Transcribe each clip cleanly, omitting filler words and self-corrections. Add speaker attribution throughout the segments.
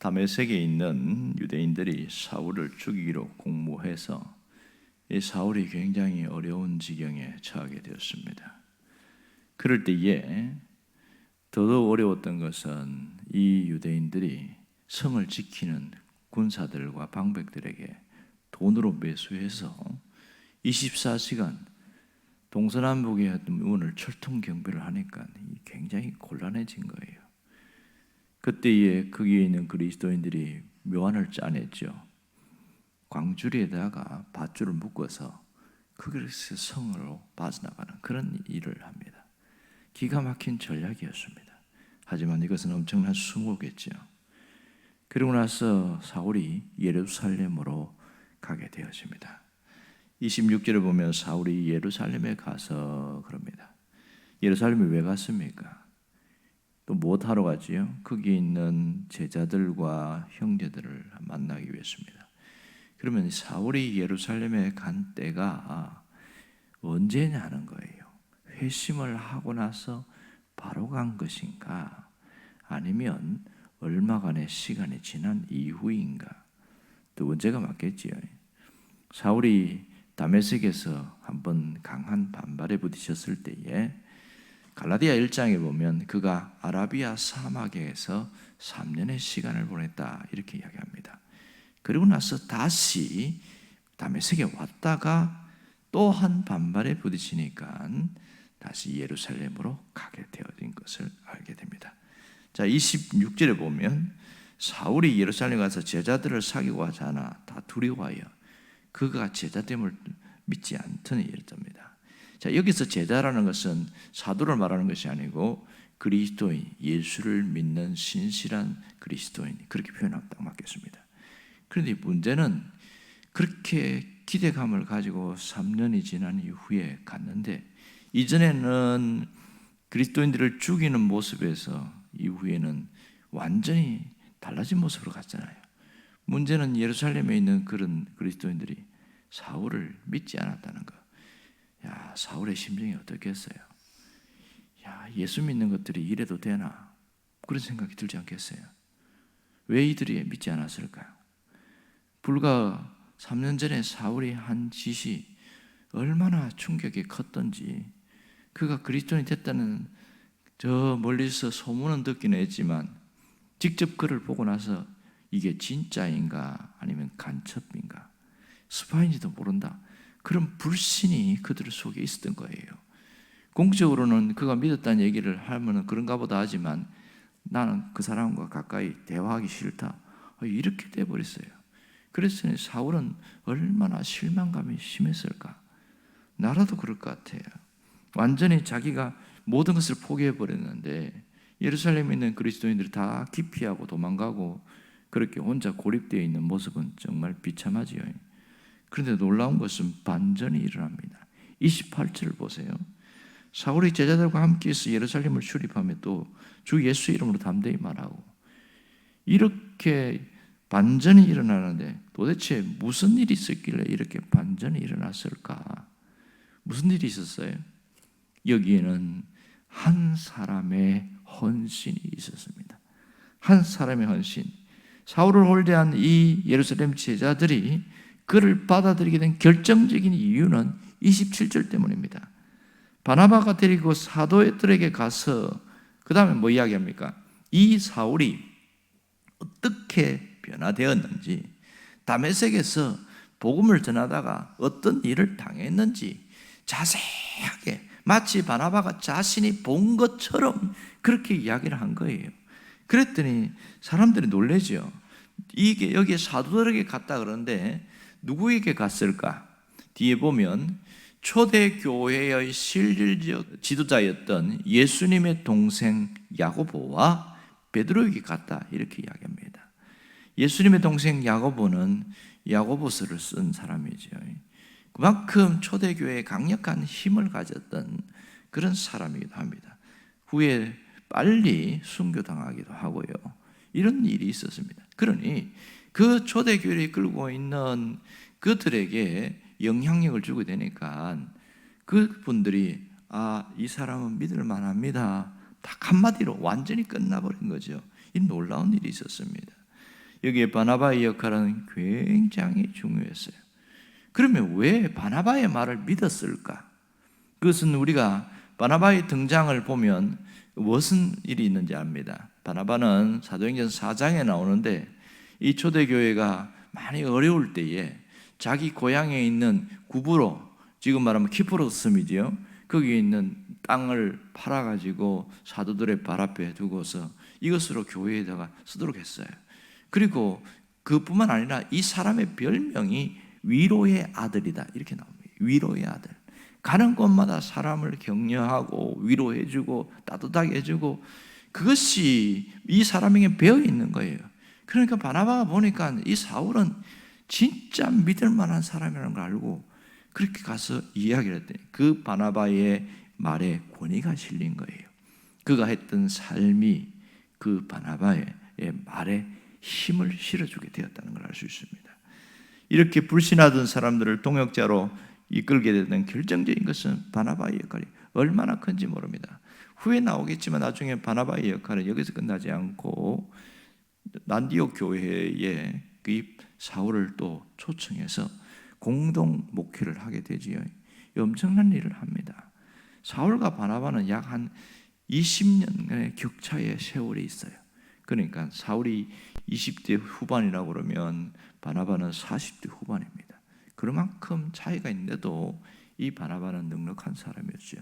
Speaker 1: 다메섹에 있는 유대인들이 사울을 죽이기로 공모해서 이 사울이 굉장히 어려운 지경에 처하게 되었습니다. 그럴 때에 더더욱 어려웠던 것은 이 유대인들이 성을 지키는 군사들과 방백들에게 돈으로 매수해서 24시간 동서남북의 문을 철통 경비를 하니까 굉장히 곤란해진 거예요. 그때에 거기에 있는 그리스도인들이 묘안을 짜냈죠. 광주리에다가 밧줄을 묶어서 거기서 성으로 빠져나가는 그런 일을 합니다. 기가 막힌 전략이었습니다. 하지만 이것은 엄청난 수모겠죠. 그리고 나서 사울이 예루살렘으로 가게 되었습니다. 26절을 보면 사울이 예루살렘에 가서 그럽니다. 예루살렘에 왜 갔습니까? 또 무엇하러 갔지요? 거기에 있는 제자들과 형제들을 만나기 위해서입니다. 그러면 사울이 예루살렘에 간 때가 언제냐는 거예요. 회심을 하고 나서 바로 간 것인가? 아니면 얼마간의 시간이 지난 이후인가? 두 번째가 맞겠지요. 사울이 다메섹에서 한번 강한 반발에 부딪혔을 때에 갈라디아 1장에 보면 그가 아라비아 사막에서 3년의 시간을 보냈다 이렇게 이야기합니다. 그리고 나서 다시 다메섹에 왔다가 또 한 반발에 부딪히니까 다시 예루살렘으로 가게 되어진 것을 알게 됩니다. 자, 26절에 보면 사울이 예루살렘에 가서 제자들을 사귀고 하잖아. 다 두려워하여 그가 제자됨을 믿지 않더니 이랬답니다. 자, 여기서 제자라는 것은 사도를 말하는 것이 아니고 그리스도인, 예수를 믿는 신실한 그리스도인, 그렇게 표현하면 딱 맞겠습니다. 그런데 문제는 그렇게 기대감을 가지고 3년이 지난 이후에 갔는데 이전에는 그리스도인들을 죽이는 모습에서 이후에는 완전히 달라진 모습으로 갔잖아요. 문제는 예루살렘에 있는 그런 그리스도인들이 사울을 믿지 않았다는 것. 야, 사울의 심정이 어떻겠어요? 야, 예수 믿는 것들이 이래도 되나? 그런 생각이 들지 않겠어요? 왜 이들이 믿지 않았을까요? 불과 3년 전에 사울이 한 짓이 얼마나 충격이 컸던지, 그가 그리스도인이 됐다는 저 멀리서 소문은 듣기는 했지만 직접 그를 보고 나서 이게 진짜인가 아니면 간첩인가 스파인지도 모른다, 그런 불신이 그들 속에 있었던 거예요. 공적으로는 그가 믿었다는 얘기를 하면 그런가 보다 하지만 나는 그 사람과 가까이 대화하기 싫다, 이렇게 돼버렸어요. 그래서 사울은 얼마나 실망감이 심했을까. 나라도 그럴 것 같아요. 완전히 자기가 모든 것을 포기해버렸는데 예루살렘에 있는 그리스도인들이 다 기피하고 도망가고 그렇게 혼자 고립되어 있는 모습은 정말 비참하지요. 그런데 놀라운 것은 반전이 일어납니다. 28절을 보세요. 사울이 제자들과 함께해서 예루살렘을 출입하며 또 주 예수 이름으로 담대히 말하고, 이렇게 반전이 일어나는데 도대체 무슨 일이 있었길래 이렇게 반전이 일어났을까? 무슨 일이 있었어요? 여기에는 한 사람의 헌신이 있었습니다. 한 사람의 헌신. 사울을 홀대한 이 예루살렘 제자들이 그를 받아들이게 된 결정적인 이유는 27절 때문입니다. 바나바가 데리고 사도들에게 가서 그 다음에 뭐 이야기합니까? 이 사울이 어떻게 변화되었는지, 다메섹에서 복음을 전하다가 어떤 일을 당했는지 자세하게 마치 바나바가 자신이 본 것처럼 그렇게 이야기를 한 거예요. 그랬더니 사람들이 놀라죠. 이게 여기에 사도들에게 갔다 그러는데 누구에게 갔을까? 뒤에 보면 초대교회의 실질적 지도자였던 예수님의 동생 야고보와 베드로에게 갔다 이렇게 이야기합니다. 예수님의 동생 야고보는 야고보서를 쓴 사람이죠. 그만큼 초대교회에 강력한 힘을 가졌던 그런 사람이기도 합니다. 후에 빨리 순교당하기도 하고요. 이런 일이 있었습니다. 그러니 그 초대교회를 이끌고 있는 그들에게 영향력을 주게 되니까 그분들이 이 사람은 믿을 만합니다. 딱 한마디로 완전히 끝나버린 거죠. 이 놀라운 일이 있었습니다. 여기에 바나바의 역할은 굉장히 중요했어요. 그러면 왜 바나바의 말을 믿었을까? 그것은 우리가 바나바의 등장을 보면 무슨 일이 있는지 압니다. 바나바는 사도행전 4장에 나오는데 이 초대교회가 많이 어려울 때에 자기 고향에 있는 구브로, 지금 말하면 키프로스 섬이지요. 거기에 있는 땅을 팔아가지고 사도들의 발 앞에 두고서 이것으로 교회에다가 쓰도록 했어요. 그리고 그뿐만 아니라 이 사람의 별명이 위로의 아들이다 이렇게 나옵니다. 위로의 아들. 가는 곳마다 사람을 격려하고 위로해주고 따뜻하게 해주고, 그것이 이 사람에게 배어 있는 거예요. 그러니까 바나바가 보니까 이 사울은 진짜 믿을 만한 사람이라는 걸 알고 그렇게 가서 이야기를 했더니 그 바나바의 말에 권위가 실린 거예요. 그가 했던 삶이 그 바나바의 말에 힘을 실어주게 되었다는 걸 알 수 있습니다. 이렇게 불신하던 사람들을 동역자로 이끌게 되는 결정적인 것은 바나바의 역할이 얼마나 큰지 모릅니다. 후에 나오겠지만 나중에 바나바의 역할은 여기서 끝나지 않고 안디옥 교회에 그 사울을 또 초청해서 공동 목회를 하게 되지요. 엄청난 일을 합니다. 사울과 바나바는 약 한 20년간의 격차의 세월이 있어요. 그러니까 사울이 20대 후반이라고 그러면 바나바는 40대 후반입니다. 그만큼 차이가 있는데도 이 바나바는 넉넉한 사람이었죠.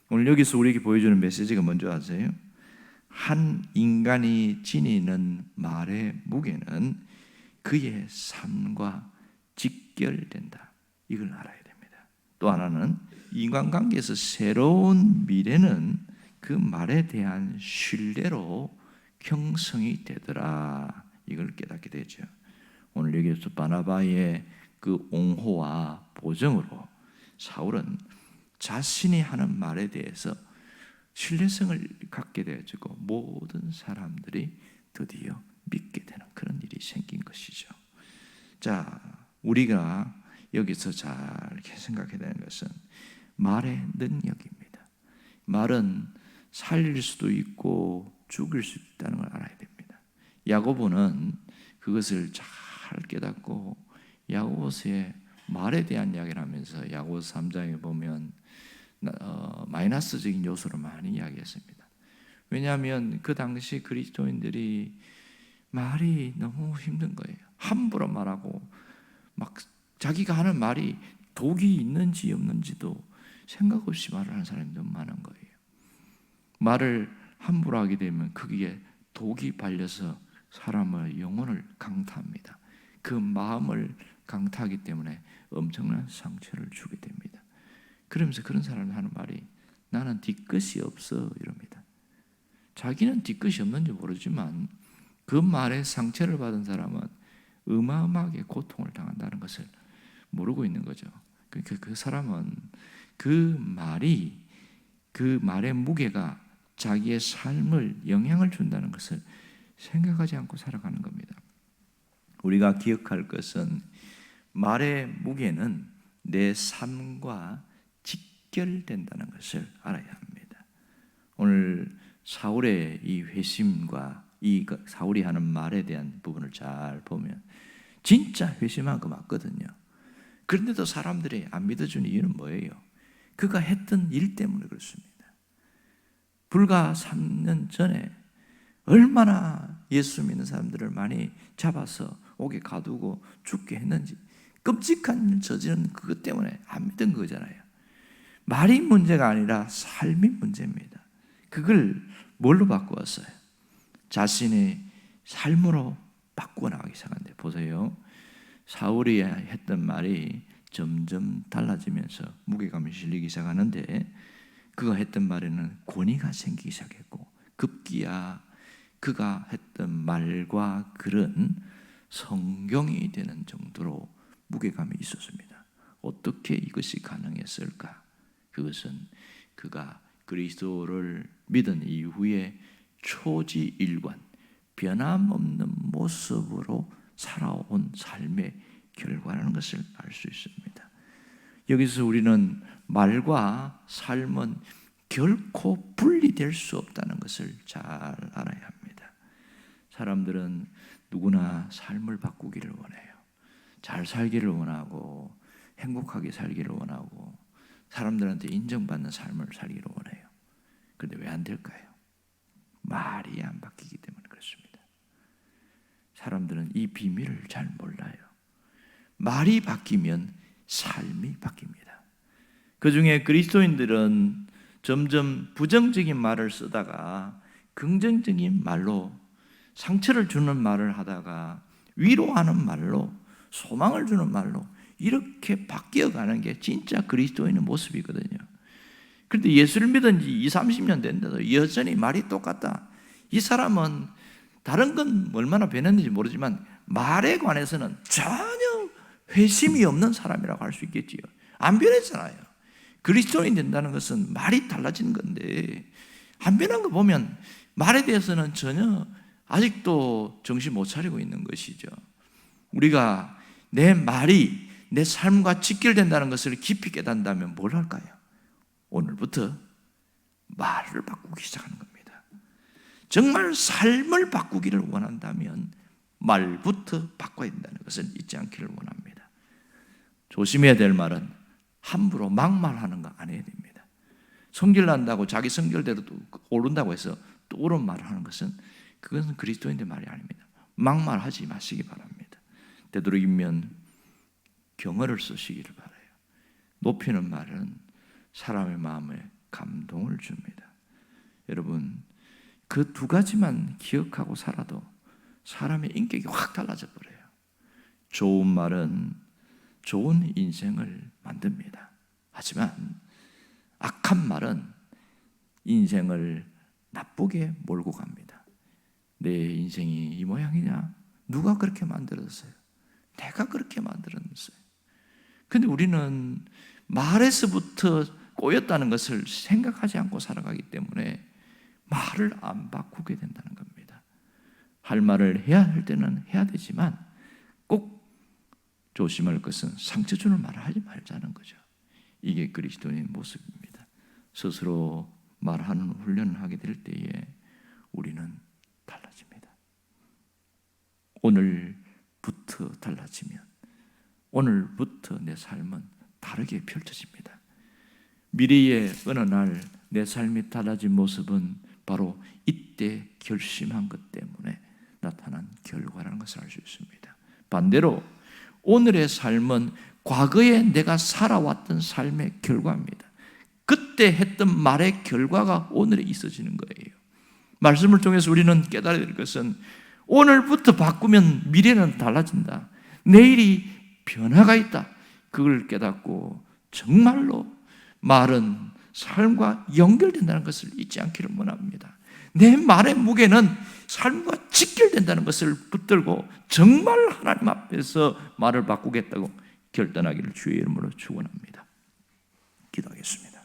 Speaker 1: 오늘 여기서 우리에게 보여주는 메시지가 뭔지 아세요? 한 인간이 지니는 말의 무게는 그의 삶과 직결된다. 이걸 알아야 됩니다. 또 하나는 인간관계에서 새로운 미래는 그 말에 대한 신뢰로 형성이 되더라. 이걸 깨닫게 되죠. 오늘 여기서 바나바의 그 옹호와 보정으로 사울은 자신이 하는 말에 대해서 신뢰성을 갖게 되어지고 모든 사람들이 드디어 믿게 되는 그런 일이 생긴 것이죠. 자, 우리가 여기서 잘 생각해야 되는 것은 말의 능력입니다. 말은 살릴 수도 있고 죽일 수 있다는 걸 알아야 됩니다. 야고보는 그것을 잘 깨닫고 야고보서의 말에 대한 이야기를 하면서 야고보서 3장에 보면 마이너스적인 요소를 많이 이야기했습니다. 왜냐하면 그 당시 그리스도인들이 말이 너무 힘든 거예요. 함부로 말하고 막 자기가 하는 말이 독이 있는지 없는지도 생각 없이 말을 하는 사람이 너무 많은 거예요. 말을 함부로 하게 되면 거기에 독이 발려서 사람의 영혼을 강타합니다. 그 마음을 강타하기 때문에 엄청난 상처를 주게 됩니다. 그러면서 그런 사람이 하는 말이 나는 뒤끝이 없어 이럽니다. 자기는 뒤끝이 없는지 모르지만 그 말에 상처를 받은 사람은 어마어마하게 고통을 당한다는 것을 모르고 있는 거죠. 그러니까 그 사람은 그 말의 무게가 자기의 삶을 영향을 준다는 것을 생각하지 않고 살아가는 겁니다. 우리가 기억할 것은 말의 무게는 내 삶과 직결된다는 것을 알아야 합니다. 오늘 사울의 이 회심과 이 사울이 하는 말에 대한 부분을 잘 보면 진짜 회심한 거 맞거든요. 그런데도 사람들이 안 믿어주는 이유는 뭐예요? 그가 했던 일 때문에 그렇습니다. 불과 3년 전에 얼마나 예수 믿는 사람들을 많이 잡아서 옥에 가두고 죽게 했는지 끔찍한 일 저지른 그것 때문에 안 믿은 거잖아요. 말이 문제가 아니라 삶이 문제입니다. 그걸 뭘로 바꾸었어요? 자신의 삶으로 바꾸어 나가기 시작한데 보세요. 사울이 했던 말이 점점 달라지면서 무게감이 실리기 시작하는데 그가 했던 말에는 권위가 생기기 시작했고 급기야 그가 했던 말과 글은 성경이 되는 정도로 무게감이 있었습니다. 어떻게 이것이 가능했을까? 그것은 그가 그리스도를 믿은 이후에 초지일관 변함없는 모습으로 살아온 삶의 결과라는 것을 알 수 있습니다. 여기서 우리는 말과 삶은 결코 분리될 수 없다는 것을 잘 알아야 합니다. 사람들은 누구나 삶을 바꾸기를 원해요. 잘 살기를 원하고 행복하게 살기를 원하고 사람들한테 인정받는 삶을 살기를 원해요. 그런데 왜 안 될까요? 말이 안 바뀌기 때문에 그렇습니다. 사람들은 이 비밀을 잘 몰라요. 말이 바뀌면 삶이 바뀝니다. 그 중에 그리스도인들은 점점 부정적인 말을 쓰다가 긍정적인 말로, 상처를 주는 말을 하다가 위로하는 말로, 소망을 주는 말로 이렇게 바뀌어가는 게 진짜 그리스도인의 모습이거든요. 그런데 예수를 믿은 지 20, 30년 됐는데도 여전히 말이 똑같다. 이 사람은 다른 건 얼마나 변했는지 모르지만 말에 관해서는 전혀 회심이 없는 사람이라고 할 수 있겠지요. 안 변했잖아요. 그리스도인 된다는 것은 말이 달라지는 건데 안 변한 거 보면 말에 대해서는 전혀 아직도 정신 못 차리고 있는 것이죠. 우리가 내 말이 내 삶과 직결된다는 것을 깊이 깨닫는다면 뭘 할까요? 오늘부터 말을 바꾸기 시작하는 겁니다. 정말 삶을 바꾸기를 원한다면 말부터 바꿔야 된다는 것을 잊지 않기를 원합니다. 조심해야 될 말은 함부로 막말하는 거 안 해야 됩니다. 성결난다고 자기 성결대로 오른다고 해서 또 옳은 말을 하는 것은 그것은 그리스도인의 말이 아닙니다. 막말하지 마시기 바랍니다. 되도록이면 경어를 쓰시기를 바라요. 높이는 말은 사람의 마음에 감동을 줍니다. 여러분, 그 두 가지만 기억하고 살아도 사람의 인격이 확 달라져 버려요. 좋은 말은 좋은 인생을 만듭니다. 하지만 악한 말은 인생을 나쁘게 몰고 갑니다. 내 인생이 이 모양이냐? 누가 그렇게 만들었어요? 내가 그렇게 만들었어요. 근데 우리는 말에서부터 꼬였다는 것을 생각하지 않고 살아가기 때문에 말을 안 바꾸게 된다는 겁니다. 할 말을 해야 할 때는 해야 되지만 꼭 조심할 것은 상처 주는 말을 하지 말자는 거죠. 이게 그리스도인의 모습입니다. 스스로 말하는 훈련을 하게 될 때에 우리는 달라집니다. 오늘부터 달라지면 오늘부터 내 삶은 다르게 펼쳐집니다. 미래의 어느 날 내 삶이 달라진 모습은 바로 이때 결심한 것 때문에 나타난 결과라는 것을 알 수 있습니다. 반대로 오늘의 삶은 과거에 내가 살아왔던 삶의 결과입니다. 그때 했던 말의 결과가 오늘에 있어지는 거예요. 말씀을 통해서 우리는 깨달아야 될 것은 오늘부터 바꾸면 미래는 달라진다. 내일이 변화가 있다. 그걸 깨닫고 정말로 말은 삶과 연결된다는 것을 잊지 않기를 원합니다. 내 말의 무게는 삶과 직결된다는 것을 붙들고 정말 하나님 앞에서 말을 바꾸겠다고 결단하기를 주의 이름으로 축원합니다. 기도하겠습니다.